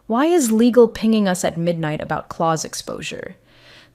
Why is legal pinging us at midnight about clause exposure?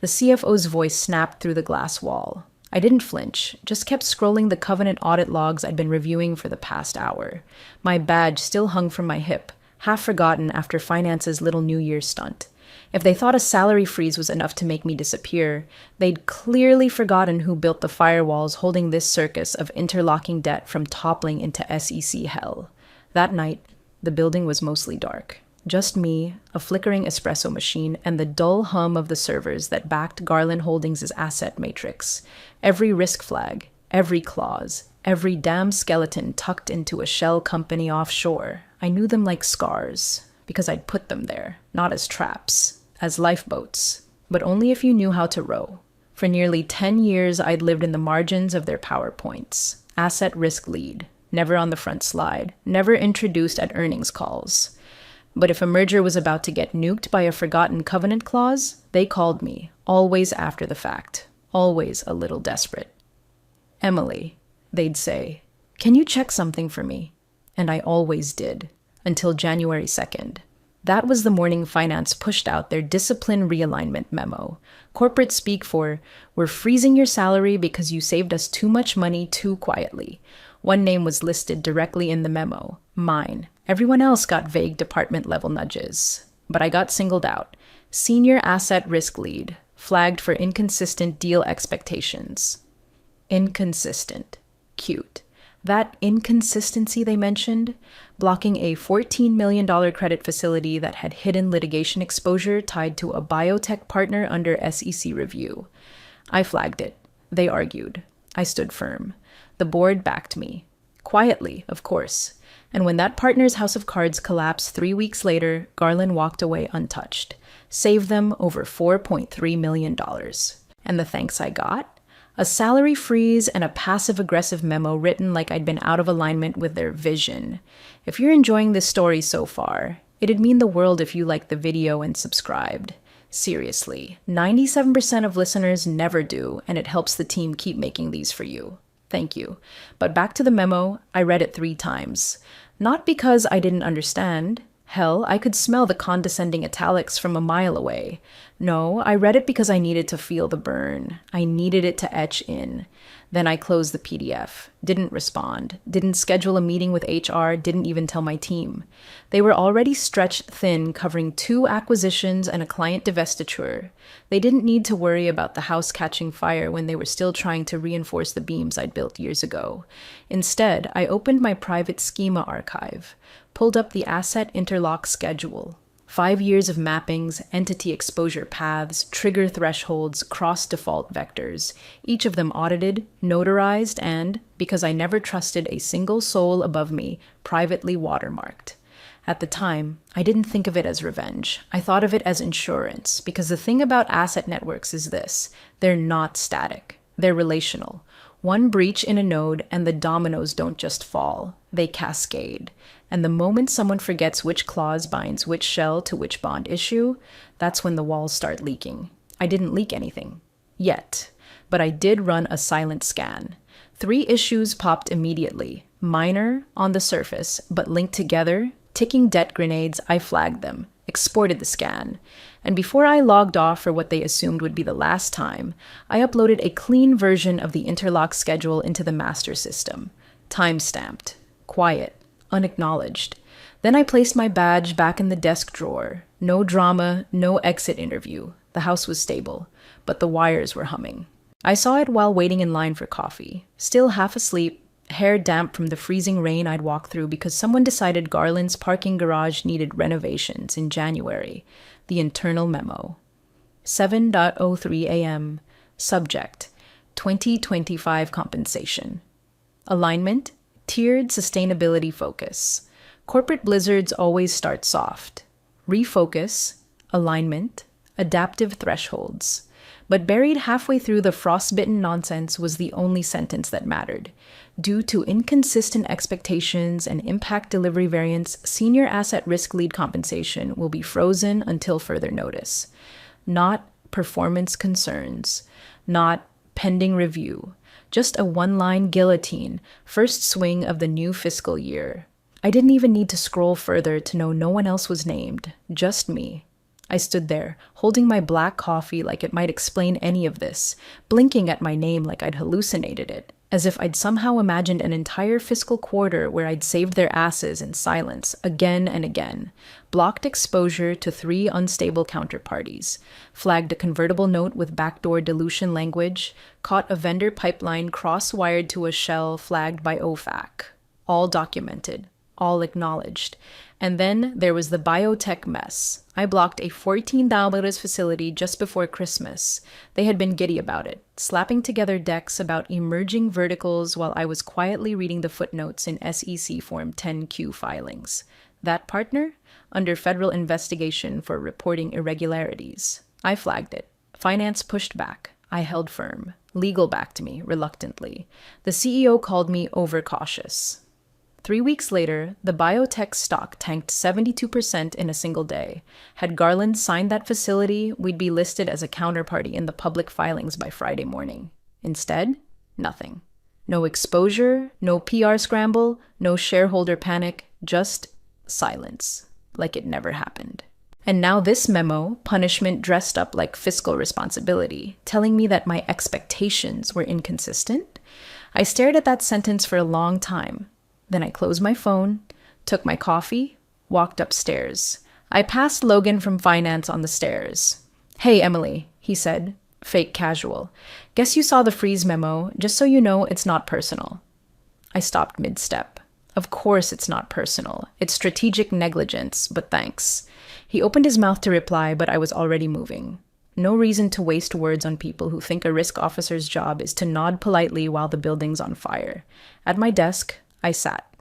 The CFO's voice snapped through the glass wall. I didn't flinch, just kept scrolling the covenant audit logs I'd been reviewing for the past hour. My badge still hung from my hip, half forgotten after Finance's little New Year stunt. If they thought a salary freeze was enough to make me disappear, they'd clearly forgotten who built the firewalls holding this circus of interlocking debt from toppling into SEC hell. That night, the building was mostly dark. Just me, a flickering espresso machine, and the dull hum of the servers that backed Garland Holdings' asset matrix. Every risk flag, every clause, every damn skeleton tucked into a shell company offshore. I knew them like scars, because I'd put them there, not as traps, as lifeboats, but only if you knew how to row. For nearly 10 years, I'd lived in the margins of their PowerPoints. Asset risk lead, never on the front slide, never introduced at earnings calls. But if a merger was about to get nuked by a forgotten covenant clause, they called me, always after the fact, always a little desperate. "Emily," they'd say, "can you check something for me?" And I always did, until January 2nd. That was the morning Finance pushed out their discipline realignment memo. Corporate speak for, "We're freezing your salary because you saved us too much money too quietly." One name was listed directly in the memo, mine. Everyone else got vague department-level nudges. But I got singled out. Senior Asset Risk Lead, flagged for inconsistent deal expectations. Inconsistent. Cute. That inconsistency they mentioned, blocking a $14 million credit facility that had hidden litigation exposure tied to a biotech partner under SEC review. I flagged it. They argued. I stood firm. The board backed me. Quietly, of course. And when that partner's house of cards collapsed 3 weeks later, Garland walked away untouched. Saved them over $4.3 million. And the thanks I got? A salary freeze and a passive-aggressive memo written like I'd been out of alignment with their vision. If you're enjoying this story so far, it'd mean the world if you liked the video and subscribed. Seriously, 97% of listeners never do, and it helps the team keep making these for you. Thank you. But back to the memo, I read it 3 times. Not because I didn't understand. Hell, I could smell the condescending italics from a mile away. No, I read it because I needed to feel the burn. I needed it to etch in. Then I closed the PDF, didn't respond, didn't schedule a meeting with HR, didn't even tell my team. They were already stretched thin, covering 2 acquisitions and a client divestiture. They didn't need to worry about the house catching fire when they were still trying to reinforce the beams I'd built years ago. Instead, I opened my private schema archive, pulled up the asset interlock schedule. 5 years of mappings, entity exposure paths, trigger thresholds, cross-default vectors, each of them audited, notarized, and, because I never trusted a single soul above me, privately watermarked. At the time, I didn't think of it as revenge. I thought of it as insurance, because the thing about asset networks is this: they're not static. They're relational. One breach in a node and the dominoes don't just fall, they cascade. And the moment someone forgets which clause binds which shell to which bond issue, that's when the walls start leaking. I didn't leak anything. Yet. But I did run a silent scan. 3 issues popped immediately. Minor, on the surface, but linked together. Ticking debt grenades, I flagged them. Exported the scan. And before I logged off for what they assumed would be the last time, I uploaded a clean version of the interlock schedule into the master system. Time-stamped. Quiet. Unacknowledged. Then I placed my badge back in the desk drawer. No drama, no exit interview. The house was stable, but the wires were humming. I saw it while waiting in line for coffee. Still half asleep, hair damp from the freezing rain I'd walked through because someone decided Garland's parking garage needed renovations in January. The internal memo. 7:03 a.m. Subject: 2025 compensation. Alignment: tiered sustainability focus. Corporate blizzards always start soft. Refocus, alignment, adaptive thresholds. But buried halfway through the frostbitten nonsense was the only sentence that mattered. Due to inconsistent expectations and impact delivery variance, senior asset risk lead compensation will be frozen until further notice. Not performance concerns. Not pending review. Just a 1-line guillotine, first swing of the new fiscal year. I didn't even need to scroll further to know no one else was named, just me. I stood there, holding my black coffee like it might explain any of this, blinking at my name like I'd hallucinated it, as if I'd somehow imagined an entire fiscal quarter where I'd saved their asses in silence, again and again, blocked exposure to 3 unstable counterparties, flagged a convertible note with backdoor dilution language, caught a vendor pipeline cross-wired to a shell flagged by OFAC. All documented, all acknowledged. And then there was the biotech mess. I blocked a $14 facility just before Christmas. They had been giddy about it, slapping together decks about emerging verticals while I was quietly reading the footnotes in SEC Form 10Q filings. That partner? Under federal investigation for reporting irregularities. I flagged it. Finance pushed back. I held firm. Legal backed me, reluctantly. The CEO called me overcautious. 3 weeks later, the biotech stock tanked 72% in a single day. Had Garland signed that facility, we'd be listed as a counterparty in the public filings by Friday morning. Instead, nothing. No exposure, no PR scramble, no shareholder panic, just silence, like it never happened. And now this memo, punishment dressed up like fiscal responsibility, telling me that my expectations were inconsistent? I stared at that sentence for a long time. Then I closed my phone, took my coffee, walked upstairs. I passed Logan from finance on the stairs. "Hey, Emily," he said, fake casual. "Guess you saw the freeze memo. Just so you know, it's not personal." I stopped mid-step. Of course it's not personal. It's strategic negligence, but thanks. He opened his mouth to reply, but I was already moving. No reason to waste words on people who think a risk officer's job is to nod politely while the building's on fire. At my desk, I sat,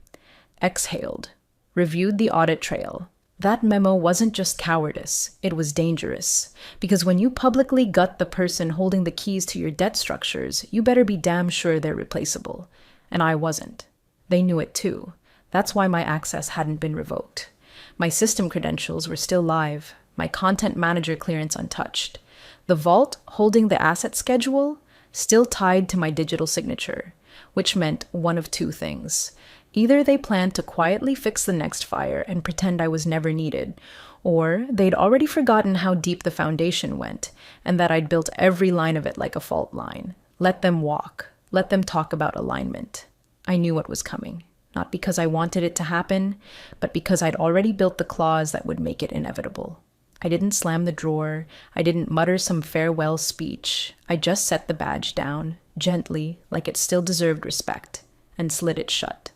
exhaled, reviewed the audit trail. That memo wasn't just cowardice, it was dangerous. Because when you publicly gut the person holding the keys to your debt structures, you better be damn sure they're replaceable. And I wasn't. They knew it too. That's why my access hadn't been revoked. My system credentials were still live, my content manager clearance untouched. The vault holding the asset schedule still tied to my digital signature, which meant one of 2 things. Either they planned to quietly fix the next fire and pretend I was never needed, or they'd already forgotten how deep the foundation went and that I'd built every line of it like a fault line. Let them walk. Let them talk about alignment. I knew what was coming, not because I wanted it to happen, but because I'd already built the clause that would make it inevitable. I didn't slam the drawer. I didn't mutter some farewell speech. I just set the badge down, gently, like it still deserved respect, and slid it shut.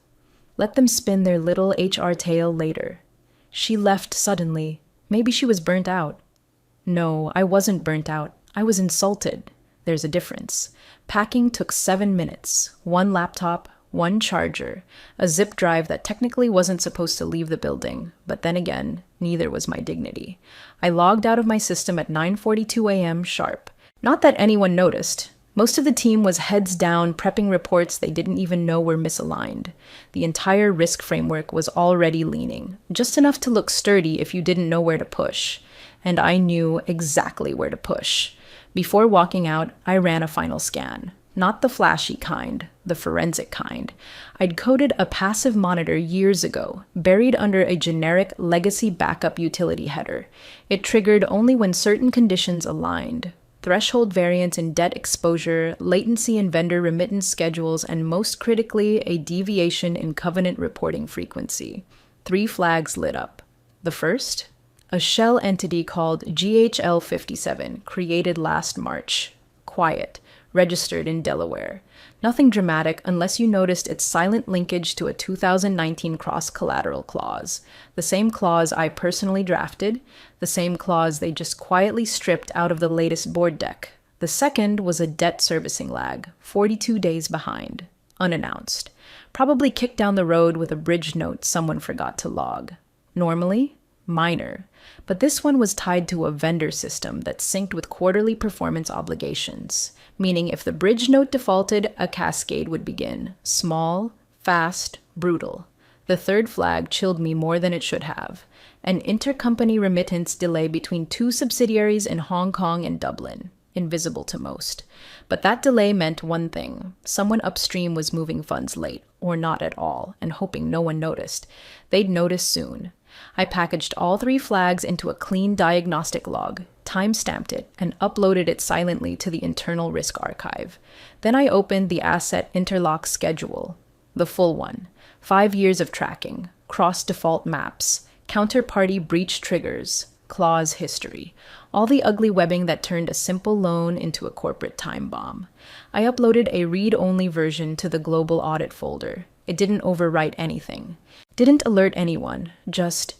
Let them spin their little HR tale later. She left suddenly. Maybe she was burnt out. No, I wasn't burnt out. I was insulted. There's a difference. Packing took 7 minutes. 1 laptop, 1 charger, a zip drive that technically wasn't supposed to leave the building, but then again, neither was my dignity. I logged out of my system at 9:42 a.m. sharp. Not that anyone noticed. Most of the team was heads down prepping reports they didn't even know were misaligned. The entire risk framework was already leaning, just enough to look sturdy if you didn't know where to push. And I knew exactly where to push. Before walking out, I ran a final scan. Not the flashy kind, the forensic kind. I'd coded a passive monitor years ago, buried under a generic legacy backup utility header. It triggered only when certain conditions aligned. Threshold variance in debt exposure, latency in vendor remittance schedules, and most critically, a deviation in covenant reporting frequency. 3 flags lit up. The first? A shell entity called GHL57, created last March. Quiet. Registered in Delaware. Nothing dramatic unless you noticed its silent linkage to a 2019 cross-collateral clause. The same clause I personally drafted, the same clause they just quietly stripped out of the latest board deck. The second was a debt servicing lag, 42 days behind, unannounced. Probably kicked down the road with a bridge note someone forgot to log. Normally, minor. But this one was tied to a vendor system that synced with quarterly performance obligations, meaning if the bridge note defaulted, a cascade would begin. Small, fast, brutal. The third flag chilled me more than it should have. An intercompany remittance delay between 2 subsidiaries in Hong Kong and Dublin. Invisible to most. But that delay meant one thing. Someone upstream was moving funds late, or not at all, and hoping no one noticed. They'd notice soon. I packaged all 3 flags into a clean diagnostic log, time-stamped it, and uploaded it silently to the internal risk archive. Then I opened the asset interlock schedule, the full one. 5 years of tracking, cross-default maps, counterparty breach triggers, clause history, all the ugly webbing that turned a simple loan into a corporate time bomb. I uploaded a read-only version to the global audit folder. It didn't overwrite anything, didn't alert anyone, just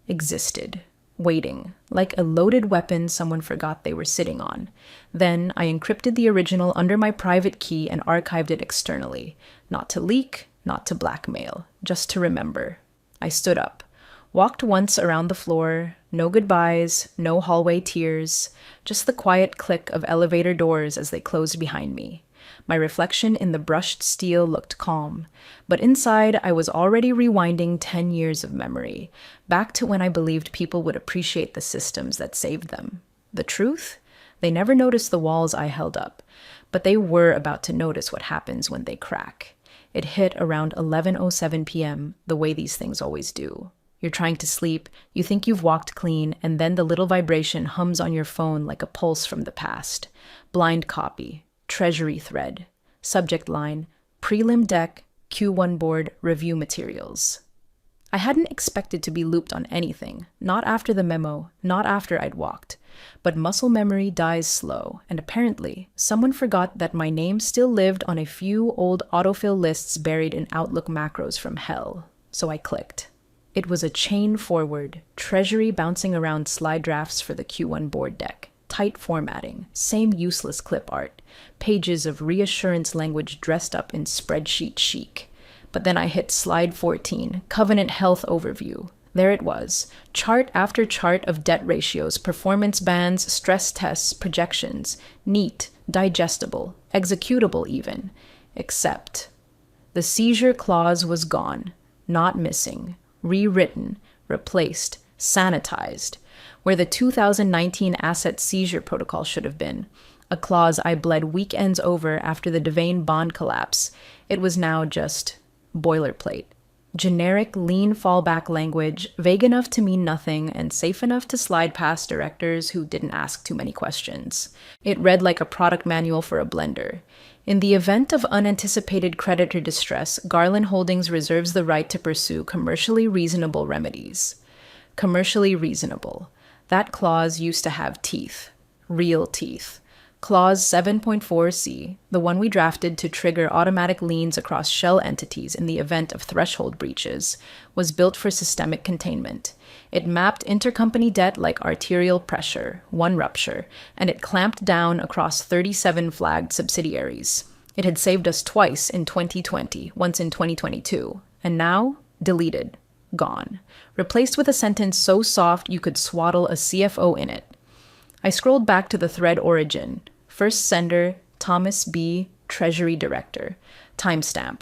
existed, waiting, like a loaded weapon someone forgot they were sitting on. Then I encrypted the original under my private key and archived it externally, not to leak, not to blackmail, just to remember. I stood up, walked once around the floor, no goodbyes, no hallway tears, just the quiet click of elevator doors as they closed behind me. My reflection in the brushed steel looked calm, but inside I was already rewinding 10 years of memory, back to when I believed people would appreciate the systems that saved them. The truth? They never noticed the walls I held up, but they were about to notice what happens when they crack. It hit around 11:07 p.m., the way these things always do. You're trying to sleep, you think you've walked clean, and then the little vibration hums on your phone like a pulse from the past. Blind copy, treasury thread, subject line, prelim deck, Q1 board, review materials. I hadn't expected to be looped on anything, not after the memo, not after I'd walked. But muscle memory dies slow, and apparently, someone forgot that my name still lived on a few old autofill lists buried in Outlook macros from hell. So I clicked. It was a chain forward, treasury bouncing around slide drafts for the Q1 board deck, tight formatting, same useless clip art, pages of reassurance language dressed up in spreadsheet chic. But then I hit slide 14, Covenant Health Overview. There it was, chart after chart of debt ratios, performance bands, stress tests, projections, neat, digestible, executable even. Except the seizure clause was gone, not missing, rewritten, replaced, sanitized, where the 2019 asset seizure protocol should have been. A clause I bled weekends over after the Devane bond collapse. It was now just boilerplate. Generic, lean fallback language, vague enough to mean nothing and safe enough to slide past directors who didn't ask too many questions. It read like a product manual for a blender. In the event of unanticipated creditor distress, Garland Holdings reserves the right to pursue commercially reasonable remedies. Commercially reasonable. That clause used to have teeth. Real teeth. Clause 7.4c, the one we drafted to trigger automatic liens across shell entities in the event of threshold breaches, was built for systemic containment. It mapped intercompany debt like arterial pressure, one rupture, and it clamped down across 37 flagged subsidiaries. It had saved us twice in 2020, once in 2022, and now, deleted, gone, replaced with a sentence so soft you could swaddle a CFO in it. I scrolled back to the thread origin. First sender, Thomas B., Treasury Director. Timestamp,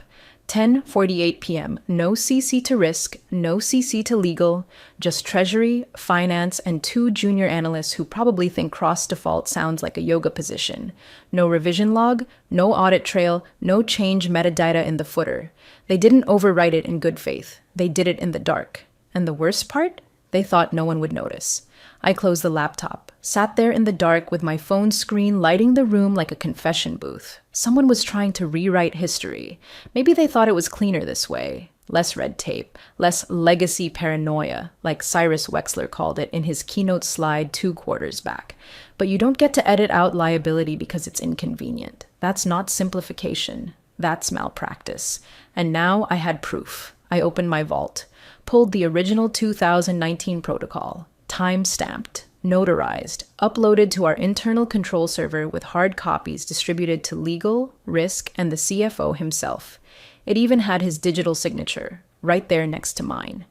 10:48 p.m. No CC to risk, no CC to legal, just Treasury, Finance, and 2 junior analysts who probably think cross-default sounds like a yoga position. No revision log, no audit trail, no change metadata in the footer. They didn't overwrite it in good faith. They did it in the dark. And the worst part? They thought no one would notice. I closed the laptop, sat there in the dark with my phone screen lighting the room like a confession booth. Someone was trying to rewrite history. Maybe they thought it was cleaner this way. Less red tape, less legacy paranoia, like Cyrus Wexler called it in his keynote slide 2 quarters back. But you don't get to edit out liability because it's inconvenient. That's not simplification. That's malpractice. And now I had proof. I opened my vault, pulled the original 2019 protocol, time-stamped, notarized, uploaded to our internal control server with hard copies distributed to legal, risk, and the CFO himself. It even had his digital signature, right there next to mine.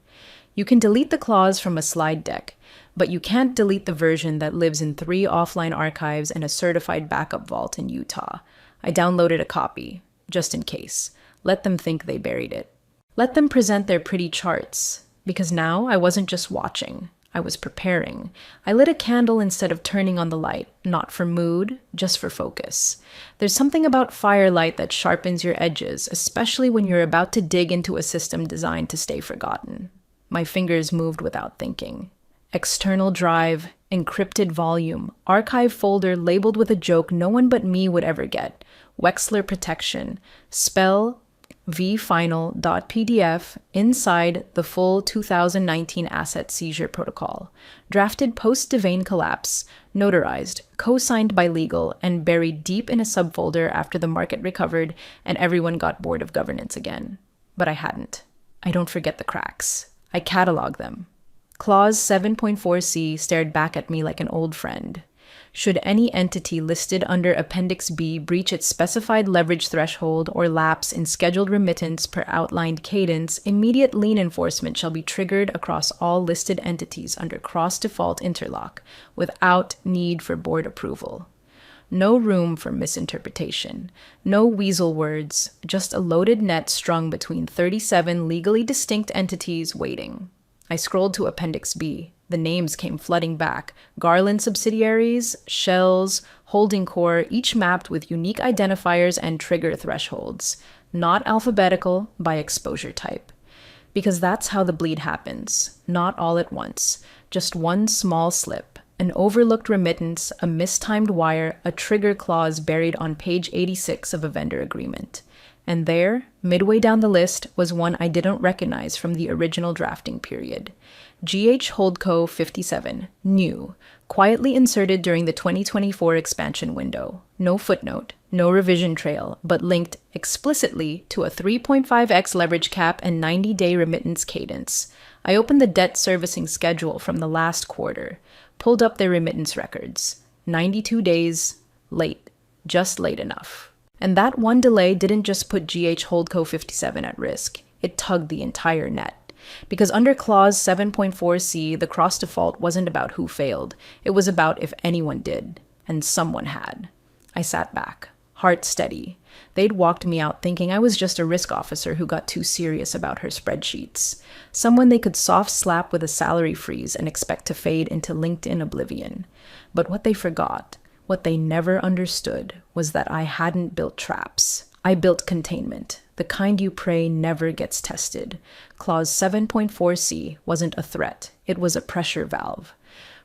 You can delete the clause from a slide deck, but you can't delete the version that lives in 3 offline archives and a certified backup vault in Utah. I downloaded a copy, just in case. Let them think they buried it. Let them present their pretty charts, because now I wasn't just watching. I was preparing. I lit a candle instead of turning on the light, not for mood, just for focus. There's something about firelight that sharpens your edges, especially when you're about to dig into a system designed to stay forgotten. My fingers moved without thinking. External drive, encrypted volume, archive folder labeled with a joke no one but me would ever get, Wexler protection, spell vfinal.pdf inside the full 2019 asset seizure protocol, drafted post-Devane collapse, notarized, co-signed by legal, and buried deep in a subfolder after the market recovered and everyone got bored of governance again. But I hadn't. I don't forget the cracks. I catalog them. Clause 7.4c stared back at me like an old friend. Should any entity listed under Appendix B breach its specified leverage threshold or lapse in scheduled remittance per outlined cadence, immediate lien enforcement shall be triggered across all listed entities under cross-default interlock without need for board approval. No room for misinterpretation. No weasel words, just a loaded net strung between 37 legally distinct entities waiting. I scrolled to Appendix B. The names came flooding back. Garland subsidiaries, shells, holding core, each mapped with unique identifiers and trigger thresholds. Not alphabetical, by exposure type. Because that's how the bleed happens. Not all at once. Just one small slip. An overlooked remittance, a mistimed wire, a trigger clause buried on page 86 of a vendor agreement. And there, midway down the list, was one I didn't recognize from the original drafting period. GH Holdco 57, new, quietly inserted during the 2024 expansion window. No footnote, no revision trail, but linked explicitly to a 3.5x leverage cap and 90-day remittance cadence. I opened the debt servicing schedule from the last quarter, pulled up their remittance records. 92 days, late, just late enough. And that one delay didn't just put GH Holdco 57 at risk, it tugged the entire net. Because under Clause 7.4c, the cross-default wasn't about who failed, it was about if anyone did, and someone had. I sat back, heart steady. They'd walked me out thinking I was just a risk officer who got too serious about her spreadsheets, someone they could soft slap with a salary freeze and expect to fade into LinkedIn oblivion. But what they forgot, what they never understood, was that I hadn't built traps. I built containment, the kind you pray never gets tested. Clause 7.4c wasn't a threat, it was a pressure valve.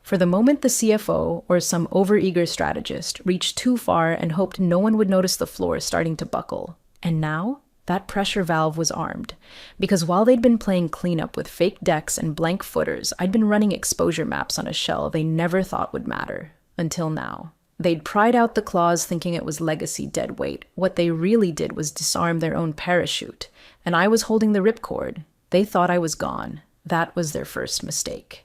For the moment the CFO, or some overeager strategist, reached too far and hoped no one would notice the floor starting to buckle. And now, that pressure valve was armed. Because while they'd been playing cleanup with fake decks and blank footers, I'd been running exposure maps on a shell they never thought would matter. Until now. They'd pried out the clause thinking it was legacy dead weight. What they really did was disarm their own parachute. And I was holding the ripcord. They thought I was gone. That was their first mistake.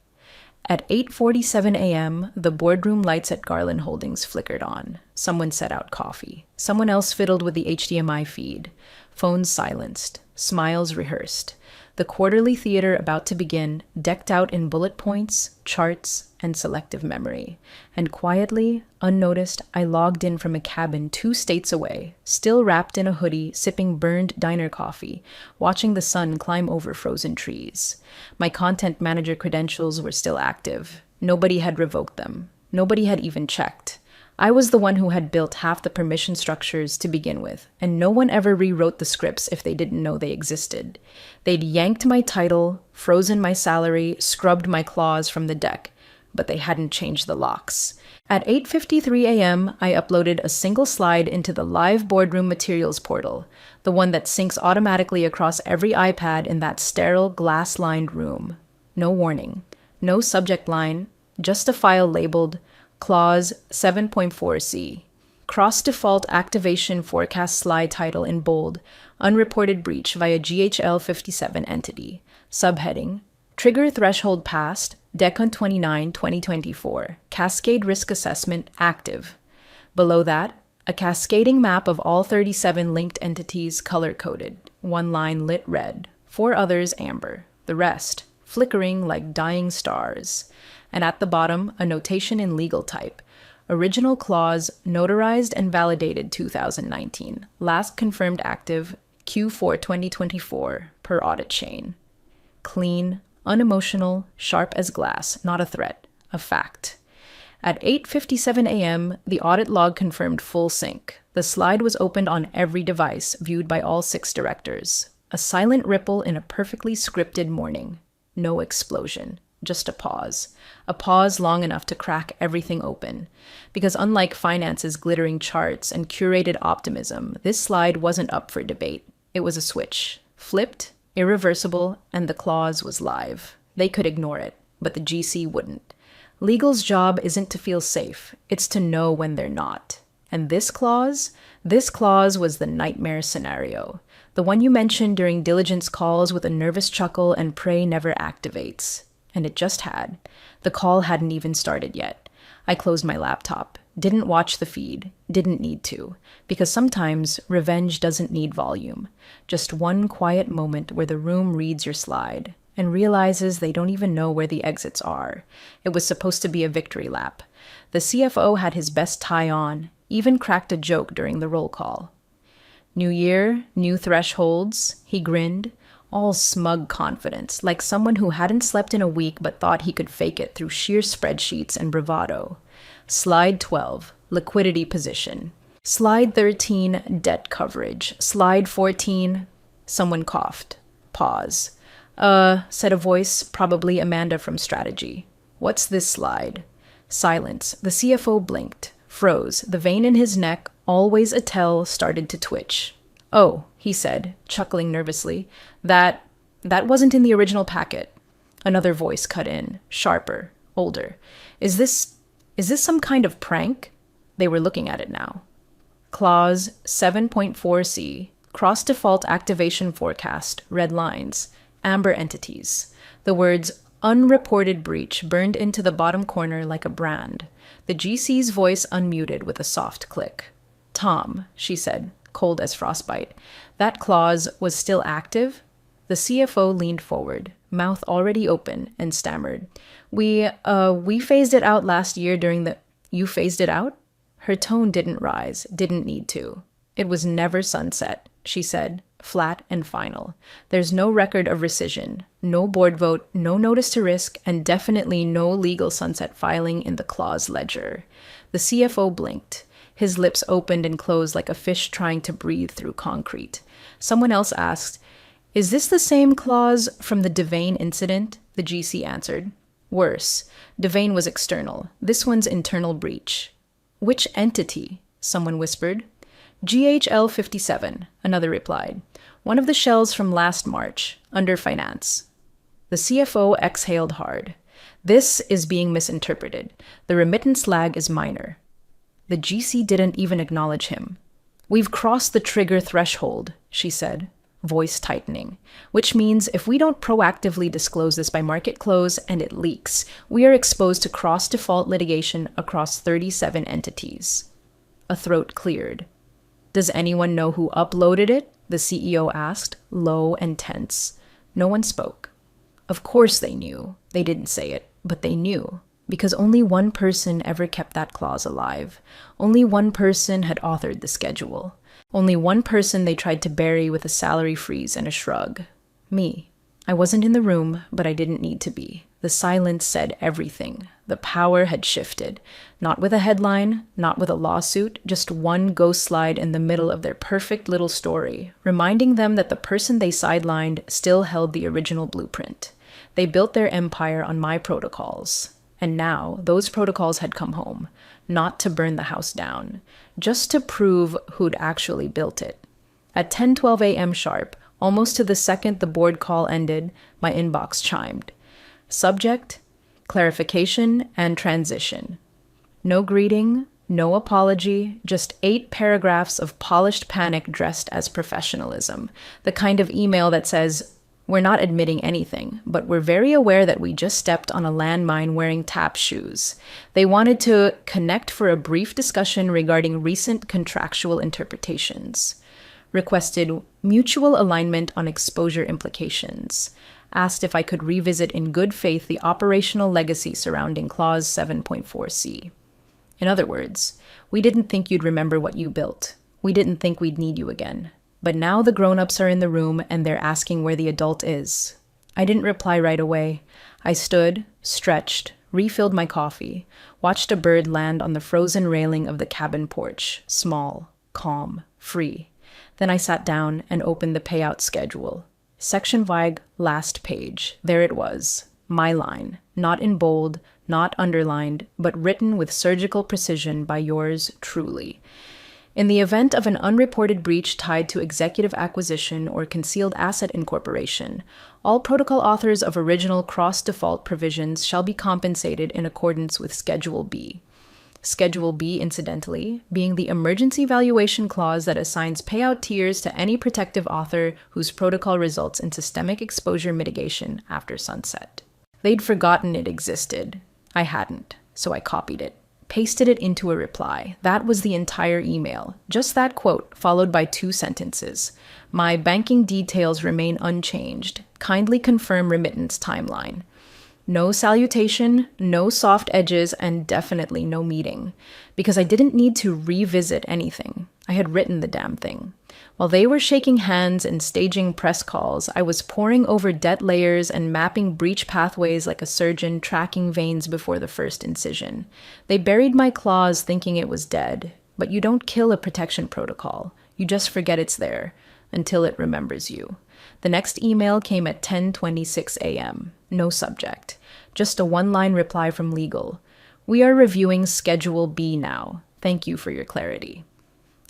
At 8:47 a.m., the boardroom lights at Garland Holdings flickered on. Someone set out coffee. Someone else fiddled with the HDMI feed. Phones silenced. Smiles rehearsed. The quarterly theater about to begin, decked out in bullet points, charts, and selective memory. And quietly, unnoticed, I logged in from a cabin 2 states away, still wrapped in a hoodie, sipping burned diner coffee, watching the sun climb over frozen trees. My content manager credentials were still active. Nobody had revoked them. Nobody had even checked. I was the one who had built half the permission structures to begin with, and no one ever rewrote the scripts if they didn't know they existed. They'd yanked my title, frozen my salary, scrubbed my clause from the deck, but they hadn't changed the locks. At 8:53 a.m., I uploaded a single slide into the live boardroom materials portal, the one that syncs automatically across every iPad in that sterile, glass-lined room. No warning, no subject line, just a file labeled Clause 7.4c. Cross-default activation forecast slide title in bold, unreported breach via GHL 57 entity. Subheading, Trigger threshold passed, DECON 29, 2024. Cascade risk assessment active. Below that, a cascading map of all 37 linked entities color-coded. One line lit red, 4 others amber. The rest, flickering like dying stars. And at the bottom, a notation in legal type. Original clause, notarized and validated 2019. Last confirmed active, Q4 2024, per audit chain. Clean, Unemotional, sharp as glass, not a threat, a fact. At 8:57 a.m., the audit log confirmed full sync. The slide was opened on every device, viewed by all 6 directors. A silent ripple in a perfectly scripted morning. No explosion, just a pause. A pause long enough to crack everything open. Because unlike finance's glittering charts and curated optimism, this slide wasn't up for debate. It was a switch. Flipped, irreversible, and the clause was live. They could ignore it, but the GC wouldn't. Legal's job isn't to feel safe, it's to know when they're not. And this clause was the nightmare scenario. The one you mentioned during diligence calls with a nervous chuckle and pray never activates. And it just had. The call hadn't even started yet. I closed my laptop, didn't watch the feed, didn't need to, because sometimes revenge doesn't need volume. Just one quiet moment where the room reads your slide and realizes they don't even know where the exits are. It was supposed to be a victory lap. The CFO had his best tie on, even cracked a joke during the roll call. New year, new thresholds, he grinned, all smug confidence, like someone who hadn't slept in a week but thought he could fake it through sheer spreadsheets and bravado. Slide 12, liquidity position. Slide 13, debt coverage. Slide 14, someone coughed. Pause. Said a voice, probably Amanda from strategy. What's this slide? Silence. The CFO blinked, froze. The vein in his neck, always a tell, started to twitch. Oh, he said, chuckling nervously. That wasn't in the original packet. Another voice cut in, sharper, older. Is this some kind of prank? They were looking at it now. Clause 7.4c, cross-default activation forecast, red lines, amber entities. The words unreported breach burned into the bottom corner like a brand. The GC's voice unmuted with a soft click. Tom, she said, cold as frostbite. That clause was still active? The CFO leaned forward, mouth already open, and stammered. We phased it out last year during the... You phased it out? Her tone didn't rise, didn't need to. It was never sunset, she said, flat and final. There's no record of rescission, no board vote, no notice to risk, and definitely no legal sunset filing in the clause ledger. The CFO blinked. His lips opened and closed like a fish trying to breathe through concrete. Someone else asked, Is this the same clause from the Devane incident? The GC answered. Worse. Devane was external. This one's internal breach. Which entity? Someone whispered. GHL 57, another replied. One of the shells from last March, under finance. The CFO exhaled hard. This is being misinterpreted. The remittance lag is minor. The GC didn't even acknowledge him. We've crossed the trigger threshold, she said, voice tightening, which means if we don't proactively disclose this by market close and it leaks, we are exposed to cross-default litigation across 37 entities. A throat cleared. Does anyone know who uploaded it? The CEO asked, low and tense. No one spoke. Of course they knew. They didn't say it, but they knew. Because only one person ever kept that clause alive. Only one person had authored the schedule. Only one person they tried to bury with a salary freeze and a shrug. Me. I wasn't in the room, but I didn't need to be. The silence said everything. The power had shifted. Not with a headline, not with a lawsuit, just one ghost slide in the middle of their perfect little story, reminding them that the person they sidelined still held the original blueprint. They built their empire on my protocols. And now, those protocols had come home, not to burn the house down, just to prove who'd actually built it. At 10:12 a.m. sharp, almost to the second the board call ended, my inbox chimed. Subject, clarification, and transition. No greeting, no apology, just 8 paragraphs of polished panic dressed as professionalism. The kind of email that says, we're not admitting anything, but we're very aware that we just stepped on a landmine wearing tap shoes. They wanted to connect for a brief discussion regarding recent contractual interpretations. Requested mutual alignment on exposure implications. Asked if I could revisit in good faith the operational legacy surrounding Clause 7.4c. In other words, we didn't think you'd remember what you built. We didn't think we'd need you again. But now the grown-ups are in the room and they're asking where the adult is. I didn't reply right away. I stood, stretched, refilled my coffee, watched a bird land on the frozen railing of the cabin porch, small, calm, free. Then I sat down and opened the payout schedule. Section Vig, last page. There it was. My line. Not in bold, not underlined, but written with surgical precision by yours truly. In the event of an unreported breach tied to executive acquisition or concealed asset incorporation, all protocol authors of original cross-default provisions shall be compensated in accordance with Schedule B. Schedule B, incidentally, being the emergency valuation clause that assigns payout tiers to any protective author whose protocol results in systemic exposure mitigation after sunset. They'd forgotten it existed. I hadn't, so I copied it. Pasted it into a reply. That was the entire email. Just that quote, followed by 2 sentences. My banking details remain unchanged. Kindly confirm remittance timeline. No salutation, no soft edges, and definitely no meeting. Because I didn't need to revisit anything. I had written the damn thing. While they were shaking hands and staging press calls, I was poring over debt layers and mapping breach pathways like a surgeon tracking veins before the first incision. They buried my clause thinking it was dead. But you don't kill a protection protocol. You just forget it's there until it remembers you. The next email came at 10:26 a.m. No subject. Just a 1-line reply from legal. We are reviewing Schedule B now. Thank you for your clarity.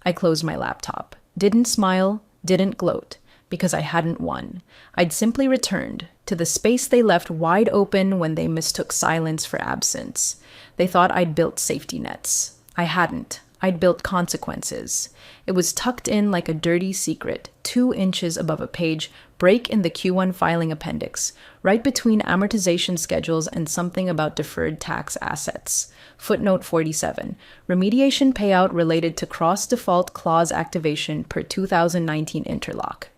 I closed my laptop. Didn't smile, didn't gloat, because I hadn't won. I'd simply returned to the space they left wide open when they mistook silence for absence. They thought I'd built safety nets. I hadn't. I'd built consequences. It was tucked in like a dirty secret, 2 inches above a page, break in the Q1 filing appendix, right between amortization schedules and something about deferred tax assets. Footnote 47, remediation payout related to cross-default clause activation per 2019 interlock.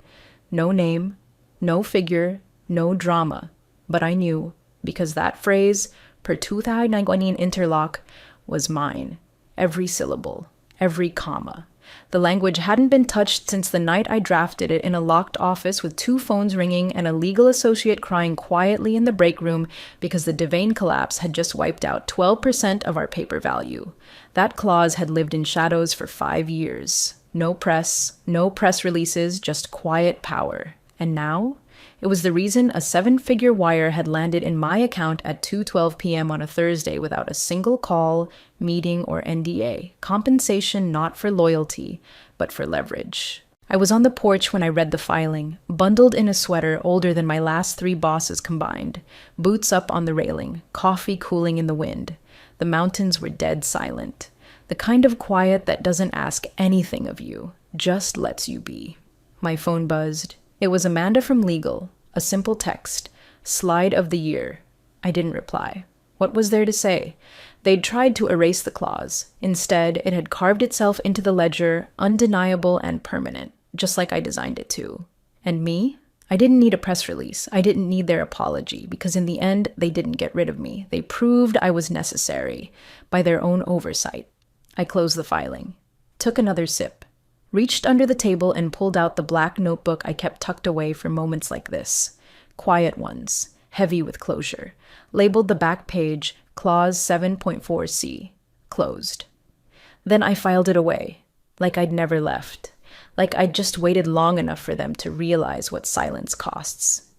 No name, no figure, no drama. But I knew, because that phrase, per 2019 interlock, was mine. Every syllable, every comma. The language hadn't been touched since the night I drafted it in a locked office with 2 phones ringing and a legal associate crying quietly in the break room because the Devane collapse had just wiped out 12% of our paper value. That clause had lived in shadows for 5 years. No press releases, just quiet power. And now? It was the reason a 7-figure wire had landed in my account at 2:12 p.m. on a Thursday without a single call, meeting, or NDA. Compensation not for loyalty, but for leverage. I was on the porch when I read the filing, bundled in a sweater older than my last 3 bosses combined, boots up on the railing, coffee cooling in the wind. The mountains were dead silent. The kind of quiet that doesn't ask anything of you, just lets you be. My phone buzzed. It was Amanda from legal, a simple text, slide of the year. I didn't reply. What was there to say? They'd tried to erase the clause. Instead, it had carved itself into the ledger, undeniable and permanent, just like I designed it to. And me? I didn't need a press release. I didn't need their apology, because in the end, they didn't get rid of me. They proved I was necessary, by their own oversight. I closed the filing, took another sip, reached under the table and pulled out the black notebook I kept tucked away for moments like this. Quiet ones, heavy with closure. Labeled the back page, Clause 7.4c, closed. Then I filed it away, like I'd never left. Like I'd just waited long enough for them to realize what silence costs.